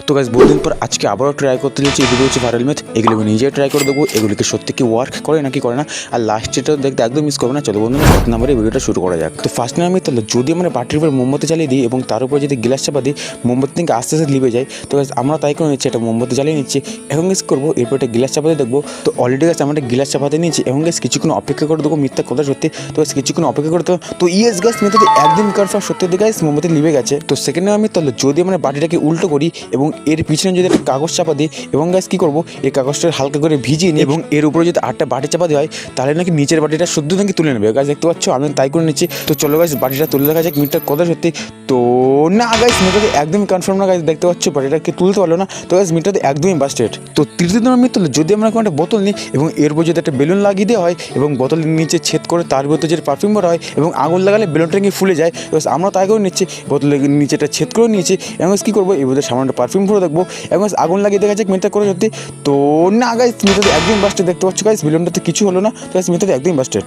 তো গাইস বহুদিন পর আজকে আবারও ট্রাই করতে যাচ্ছি। এগুলো হচ্ছে ভাইরাল মেথ, এগুলো আমি নিজে ট্রাই করে দেবো এগুলিকে সত্যি কি ওয়ার্ক করে নাকি করে না। আর লাস্টটা দেখতে একদম মিস করবো না। চলো বন্ধুরা 7 নম্বরে ভিডিওটা শুরু করা যাক। তো ফার্স্ট আমি তাহলে যদি আমরা বাটির উপর মোমবাতি চালিয়ে দিই এবং তার উপর যদি গ্লাস চাপা দিই মোমবাতি থেকে আস্তে আস্তে লিভে যায়। তো গাইস আমরা তাই করে নিচ্ছি, এটা মোমবাতি জ্বালিয়ে নিচ্ছি। এখন গেস করবো এরপর একটা গ্লাস চাপাতে দেখবো। তো অলরেডি গাছ আমরা একটা গ্লাস চাপাতে নিয়েছি। এখন গেস কিছুক্ষণ অপেক্ষা করে দেবো, মিথ্যা কথা সত্যি। তো গাইস কিছুক্ষণ অপেক্ষা করতে তো ইয়েস গাছ মেথড একদম কনফার্ম সত্যি গাইস মোমবাতি লিভে গেছে। তো সেকেন্ডে আমি তাহলে যদি আমরা বাটিটাকে উল্টো করি এবং এর পিছনে যদি একটা কাগজ চাপা দিই এবং গাছ কী করবো এই কাগজটা হালকা করে ভিজিয়ে নিই এবং এর উপরে যদি 8টা বাটি চাপা দেওয়া হয় তাহলে নাকি নিচের বাটিটা শুদ্ধ নাকি তুলে নেবে। গাছ দেখতে পাচ্ছ আমি তাই করে নিচ্ছি। তো চলো গাছ বাটিটা তুলে দেখা যাক মিনিটটা কথা সত্যি। তো না গাইস মিটাতে একদমই কনফার্ম না। গাছ দেখতে পাচ্ছ বাটিটাকে তুলতে পারলো না। তো গাছ মিটাতে একদমই বাস্টেড। তো তৃতীয় দিন আমি তুলে যদি আমরা কোনো একটা বোতল নিই এবং এর উপর যদি একটা বেলুন লাগিয়ে দেওয়া হয় এবং বোতলের নিচে ছেদ করে তার ভিতরে যে পারফিউম ভরা হয় এবং আগুন লাগালে বেলুনটা নিয়ে ফুলে যায়। তো আমরা তাই করে নিচ্ছি, বোতলের নিচেটা ছেদ করে নিয়েছি এবং কী করবো এই বোতলে সামান্য পারফিউম ভরে দেখবো এবং আগুন লাগিয়ে দেখা যাক মিটার করে সত্যি। তো না গাইস মিটাতে একদম বাস্টেড। দেখতে পাচ্ছ গাইস বেলুনটাতে কিছু হলো না। তো গাইস মিটাতে একদমই বাস্টেড।